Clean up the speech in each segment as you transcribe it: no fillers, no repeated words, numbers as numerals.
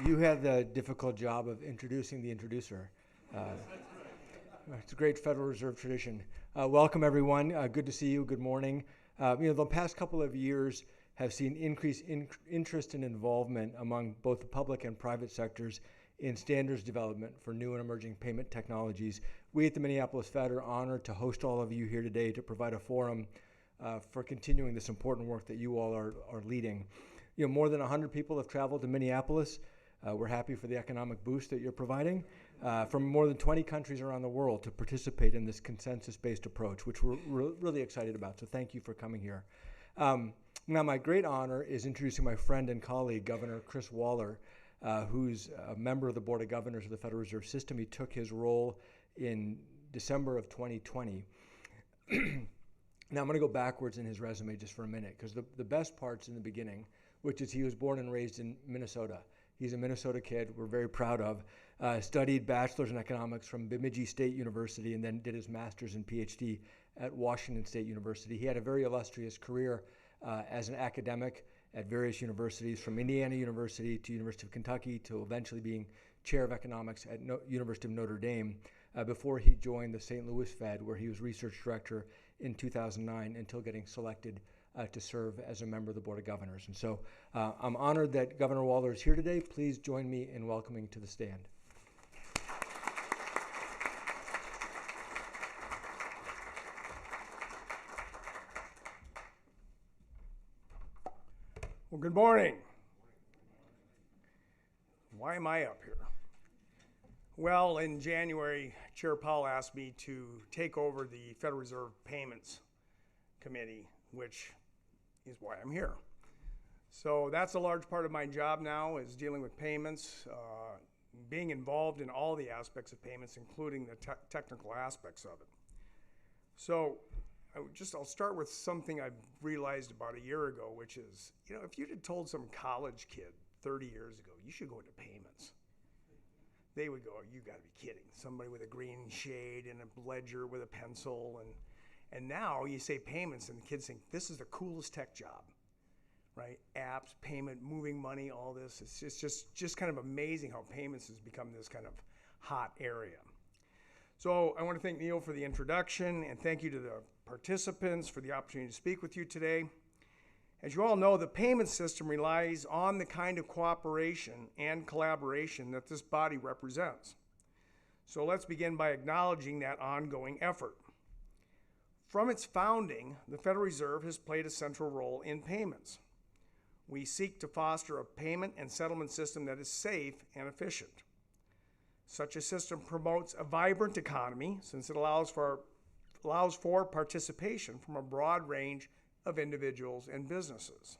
You had the difficult job of introducing the introducer. Uh, it's a great Federal Reserve tradition. Welcome, everyone. Good to see you. Good morning. The past couple of years have seen increased interest and involvement among both the public and private sectors in standards development for new and emerging payment technologies. We at the Minneapolis Fed are honored to host all of you here today to provide a forum for continuing this important work that you all are leading. More than 100 people have traveled to Minneapolis. We're happy for the economic boost that you're providing from more than 20 countries around the world to participate in this consensus-based approach, which we're really excited about. So thank you for coming here. Now, my great honor is introducing my friend and colleague, Governor Chris Waller, who's a member of the Board of Governors of the Federal Reserve System. He took his role in December of 2020. Now, I'm going to go backwards in his resume just for a minute, because the best part's in the beginning, which is he was born and raised in Minnesota. He's a Minnesota kid we're very proud of. Studied bachelor's in economics from Bemidji State University and then did his master's and PhD at Washington State University. He had a very illustrious career as an academic at various universities, from Indiana University to University of Kentucky to eventually being chair of economics at University of Notre Dame before he joined the St. Louis Fed, where he was research director in 2009 until getting selected to serve as a member of the Board of Governors. And so I'm honored that Governor Waller is here today. Please join me in welcoming to the stand. Well, good morning. Why am I up here? Well, in January, Chair Powell asked me to take over the Federal Reserve Payments Committee, which is why I'm here. So that's a large part of my job now, is dealing with payments, being involved in all the aspects of payments, including the technical aspects of it. So I'll start with something I realized about a year ago, which is, if you'd have told some college kid 30 years ago, you should go into payments, they would go, you gotta be kidding. Somebody with a green shade and a ledger with a pencil. And now you say payments and the kids think this is the coolest tech job, right? Apps, payment, moving money, all this. It's just kind of amazing how payments has become this kind of hot area. So I want to thank Neil for the introduction, and thank you to the participants for the opportunity to speak with you today. As you all know, the payment system relies on the kind of cooperation and collaboration that this body represents. So let's begin by acknowledging that ongoing effort. From its founding, the Federal Reserve has played a central role in payments. We seek to foster a payment and settlement system that is safe and efficient. Such a system promotes a vibrant economy, since it allows for participation from a broad range of individuals and businesses,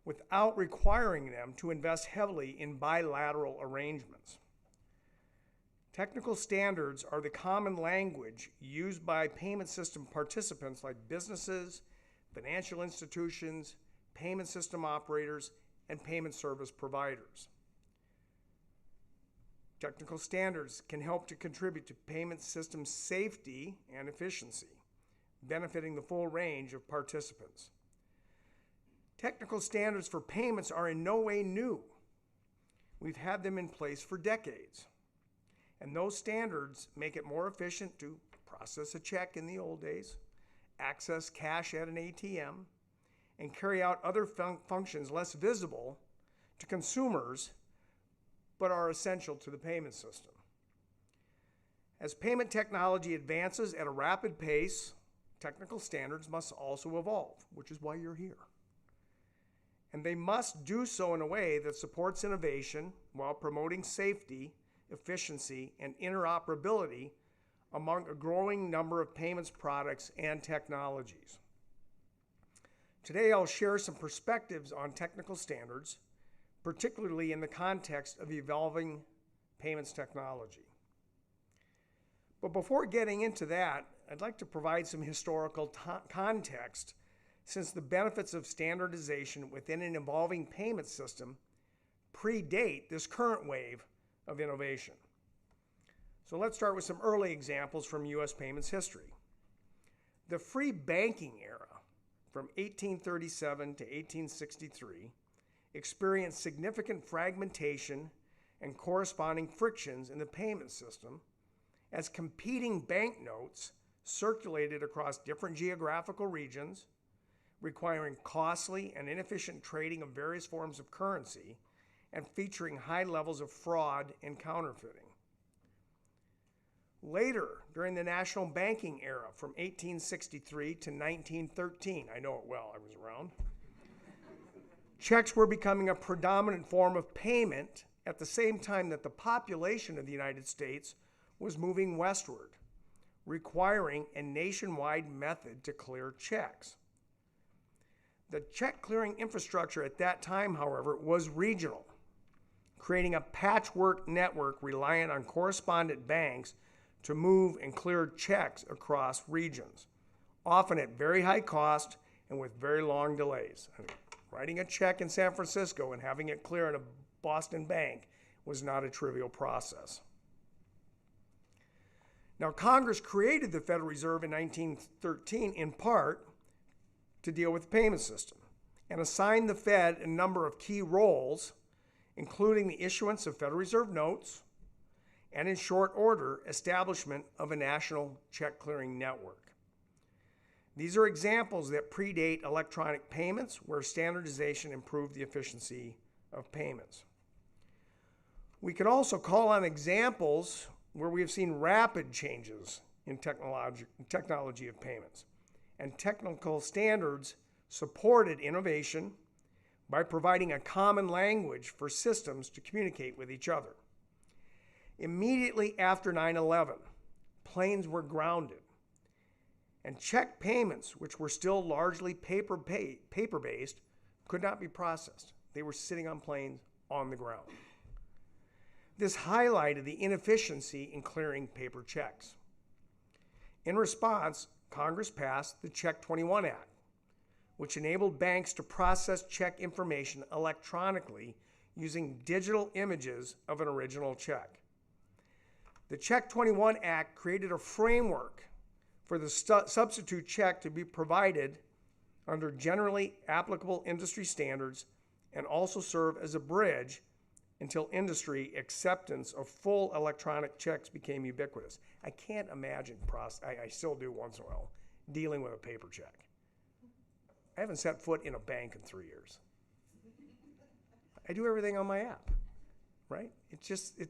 without requiring them to invest heavily in bilateral arrangements. Technical standards are the common language used by payment system participants like businesses, financial institutions, payment system operators, and payment service providers. Technical standards can help to contribute to payment system safety and efficiency, benefiting the full range of participants. Technical standards for payments are in no way new. We've had them in place for decades. And those standards make it more efficient to process a check in the old days, access cash at an ATM, and carry out other functions less visible to consumers, but are essential to the payment system. As payment technology advances at a rapid pace, technical standards must also evolve, which is why you're here. And they must do so in a way that supports innovation while promoting safety, efficiency, and interoperability among a growing number of payments products and technologies. Today, I'll share some perspectives on technical standards, particularly in the context of evolving payments technology. But before getting into that, I'd like to provide some historical context, since the benefits of standardization within an evolving payment system predate this current wave of innovation. So let's start with some early examples from U.S. payments history. The free banking era from 1837 to 1863 experienced significant fragmentation and corresponding frictions in the payment system as competing banknotes circulated across different geographical regions, requiring costly and inefficient trading of various forms of currency and featuring high levels of fraud and counterfeiting. Later, during the national banking era from 1863 to 1913, I know it well, I was around, checks were becoming a predominant form of payment at the same time that the population of the United States was moving westward, requiring a nationwide method to clear checks. The check clearing infrastructure at that time, however, was regional, creating a patchwork network reliant on correspondent banks to move and clear checks across regions, often at very high cost and with very long delays. Writing a check in San Francisco and having it clear in a Boston bank was not a trivial process. Now, Congress created the Federal Reserve in 1913 in part to deal with the payment system and assigned the Fed a number of key roles, including the issuance of Federal Reserve notes, and in short order, establishment of a national check clearing network. These are examples that predate electronic payments where standardization improved the efficiency of payments. We can also call on examples where we have seen rapid changes in technology of payments, and technical standards supported innovation by providing a common language for systems to communicate with each other. Immediately after 9/11, planes were grounded, and check payments, which were still largely paper-based, could not be processed. They were sitting on planes on the ground. This highlighted the inefficiency in clearing paper checks. In response, Congress passed the Check 21 Act, which enabled banks to process check information electronically using digital images of an original check. The Check 21 Act created a framework for the substitute check to be provided under generally applicable industry standards and also serve as a bridge until industry acceptance of full electronic checks became ubiquitous. I can't imagine, I still do once in a while, dealing with a paper check. I haven't set foot in a bank in 3 years. I do everything on my app, right? It's just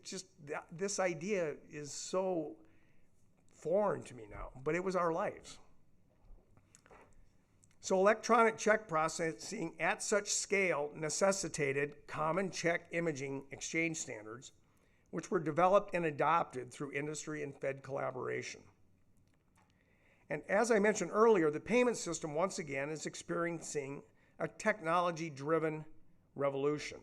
this idea is so foreign to me now, but it was our lives. So electronic check processing at such scale necessitated common check imaging exchange standards, which were developed and adopted through industry and Fed collaboration. And as I mentioned earlier, the payment system once again is experiencing a technology-driven revolution.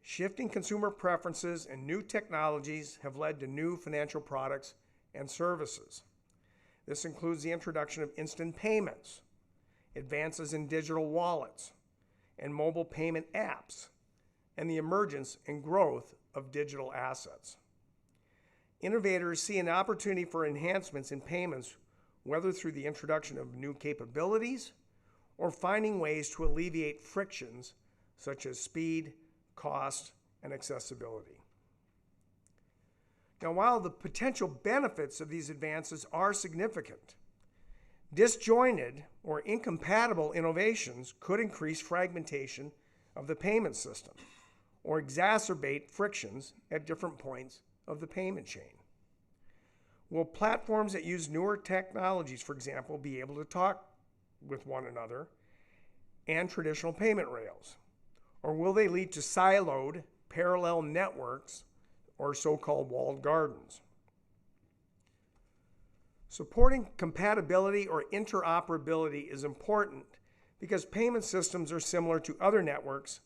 Shifting consumer preferences and new technologies have led to new financial products and services. This includes the introduction of instant payments, advances in digital wallets, and mobile payment apps, and the emergence and growth of digital assets. Innovators see an opportunity for enhancements in payments, whether through the introduction of new capabilities or finding ways to alleviate frictions such as speed, cost, and accessibility. Now, while the potential benefits of these advances are significant, disjointed or incompatible innovations could increase fragmentation of the payment system or exacerbate frictions at different points of the payment chain. Will platforms that use newer technologies, for example, be able to talk with one another and traditional payment rails? Or will they lead to siloed parallel networks or so-called walled gardens? Supporting compatibility or interoperability is important because payment systems are similar to other networks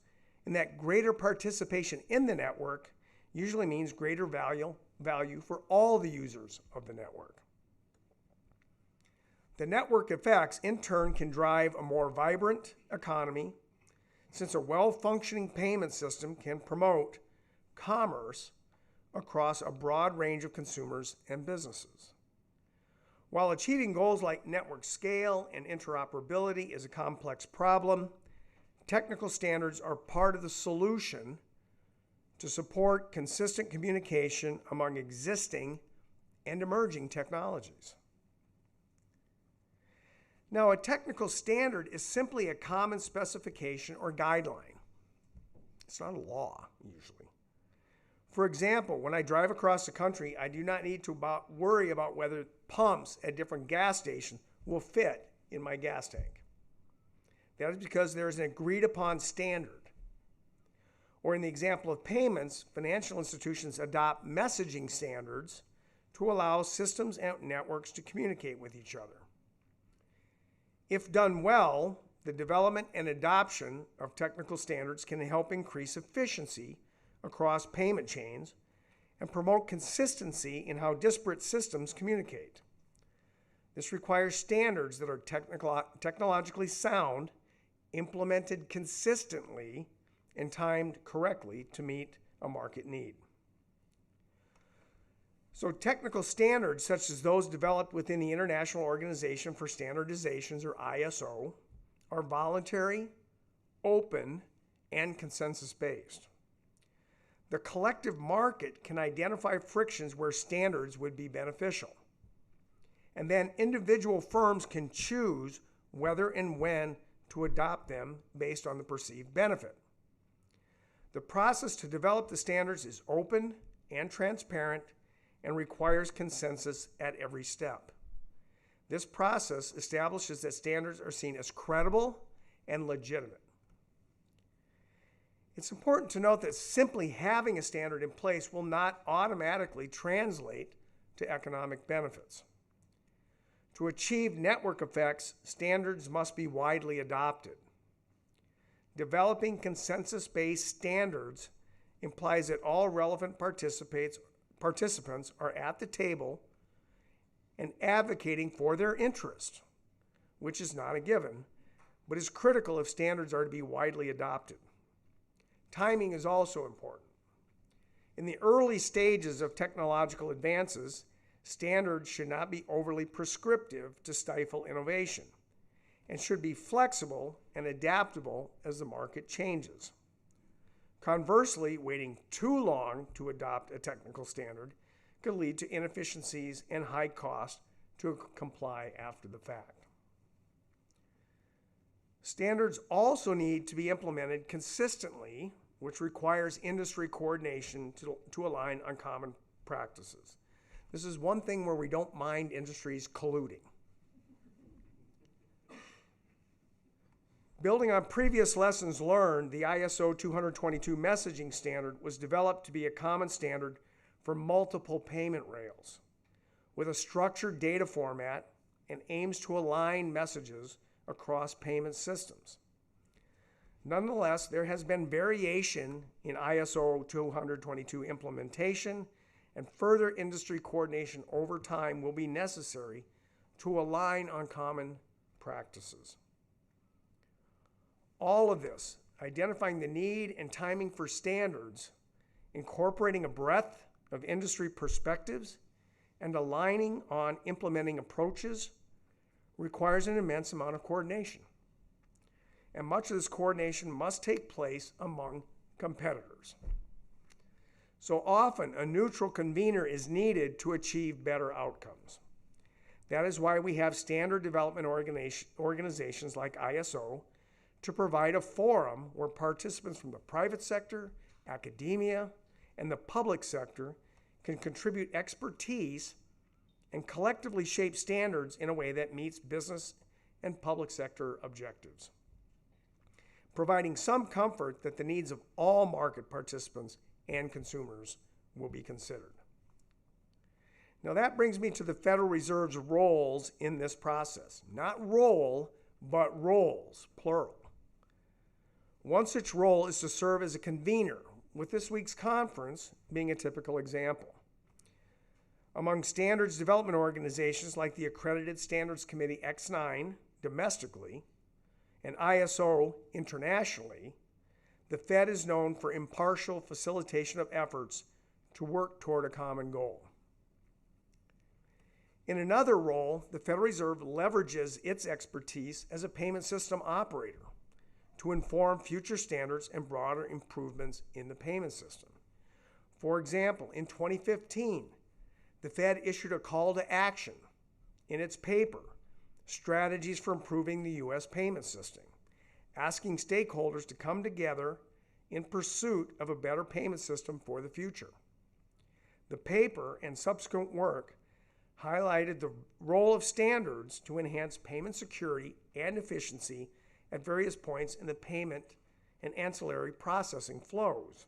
and that greater participation in the network usually means greater value for all the users of the network. The network effects, in turn, can drive a more vibrant economy since a well-functioning payment system can promote commerce across a broad range of consumers and businesses. While achieving goals like network scale and interoperability is a complex problem, Technical standards are part of the solution to support consistent communication among existing and emerging technologies. Now, a technical standard is simply a common specification or guideline. It's not a law, usually. For example, when I drive across the country, I do not need to worry about whether pumps at different gas stations will fit in my gas tank. That is because there is an agreed upon standard. Or in the example of payments, financial institutions adopt messaging standards to allow systems and networks to communicate with each other. If done well, the development and adoption of technical standards can help increase efficiency across payment chains and promote consistency in how disparate systems communicate. This requires standards that are technologically sound, implemented consistently, and timed correctly to meet a market need. So technical standards, such as those developed within the International Organization for Standardizations, or ISO, are voluntary, open, and consensus-based. The collective market can identify frictions where standards would be beneficial. And then individual firms can choose whether and when to adopt them based on the perceived benefit. The process to develop the standards is open and transparent and requires consensus at every step. This process establishes that standards are seen as credible and legitimate. It's important to note that simply having a standard in place will not automatically translate to economic benefits. To achieve network effects, standards must be widely adopted. Developing consensus-based standards implies that all relevant participants are at the table and advocating for their interest, which is not a given, but is critical if standards are to be widely adopted. Timing is also important. In the early stages of technological advances, standards should not be overly prescriptive to stifle innovation and should be flexible and adaptable as the market changes. Conversely, waiting too long to adopt a technical standard could lead to inefficiencies and high cost to comply after the fact. Standards also need to be implemented consistently, which requires industry coordination to align on common practices. This is one thing where we don't mind industries colluding. Building on previous lessons learned, the ISO 222 messaging standard was developed to be a common standard for multiple payment rails with a structured data format and aims to align messages across payment systems. Nonetheless, there has been variation in ISO 222 implementation, and further industry coordination over time will be necessary to align on common practices. All of this, identifying the need and timing for standards, incorporating a breadth of industry perspectives, and aligning on implementing approaches, requires an immense amount of coordination. And much of this coordination must take place among competitors. So often, a neutral convener is needed to achieve better outcomes. That is why we have standard development organizations like ISO to provide a forum where participants from the private sector, academia, and the public sector can contribute expertise and collectively shape standards in a way that meets business and public sector objectives, providing some comfort that the needs of all market participants and consumers will be considered. Now that brings me to the Federal Reserve's roles in this process. Not role, but roles, plural. One such role is to serve as a convener, with this week's conference being a typical example. Among standards development organizations like the Accredited Standards Committee X9 domestically and ISO internationally, the Fed is known for impartial facilitation of efforts to work toward a common goal. In another role, the Federal Reserve leverages its expertise as a payment system operator to inform future standards and broader improvements in the payment system. For example, in 2015, the Fed issued a call to action in its paper, Strategies for Improving the U.S. Payment System, asking stakeholders to come together in pursuit of a better payment system for the future. The paper and subsequent work highlighted the role of standards to enhance payment security and efficiency at various points in the payment and ancillary processing flows,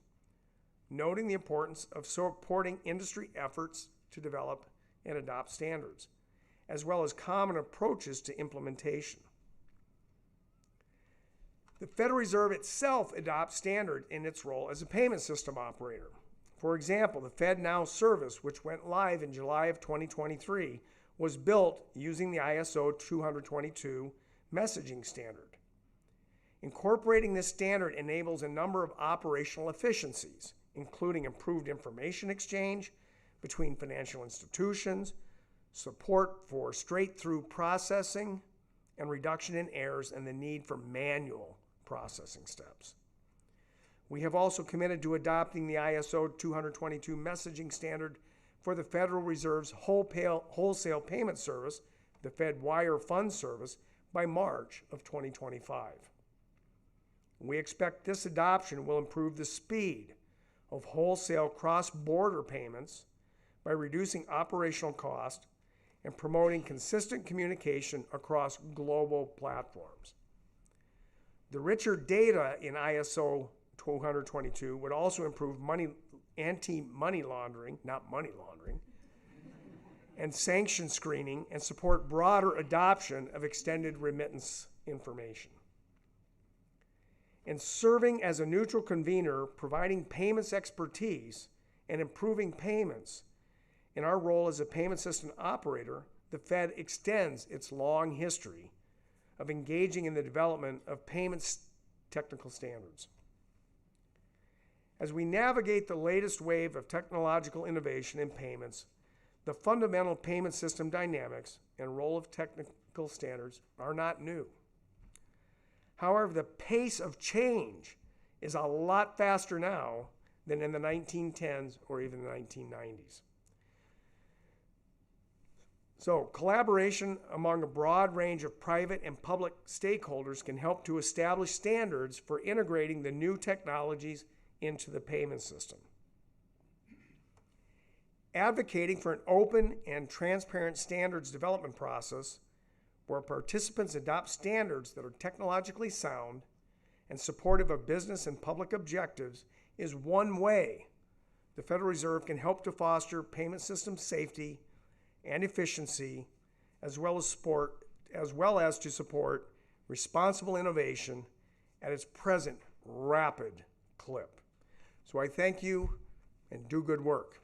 noting the importance of supporting industry efforts to develop and adopt standards, as well as common approaches to implementation. The Federal Reserve itself adopts standards in its role as a payment system operator. For example, the FedNow service, which went live in July of 2023, was built using the ISO 20022 messaging standard. Incorporating this standard enables a number of operational efficiencies, including improved information exchange between financial institutions, support for straight-through processing, and reduction in errors and the need for manual processing steps. We have also committed to adopting the ISO 222 messaging standard for the Federal Reserve's wholesale payment service, the Fed Wire Fund Service, by March of 2025. We expect this adoption will improve the speed of wholesale cross-border payments by reducing operational cost and promoting consistent communication across global platforms. The richer data in ISO 222 would also improve anti-money laundering, not money laundering, and sanction screening and support broader adoption of extended remittance information. In serving as a neutral convener, providing payments expertise, and improving payments, in our role as a payment system operator, the Fed extends its long history of engaging in the development of payments technical standards. As we navigate the latest wave of technological innovation in payments, the fundamental payment system dynamics and role of technical standards are not new. However, the pace of change is a lot faster now than in the 1910s or even the 1990s. So, collaboration among a broad range of private and public stakeholders can help to establish standards for integrating the new technologies into the payment system. Advocating for an open and transparent standards development process where participants adopt standards that are technologically sound and supportive of business and public objectives is one way the Federal Reserve can help to foster payment system safety and efficiency, as well as to support responsible innovation at its present rapid clip. So I thank you and do good work.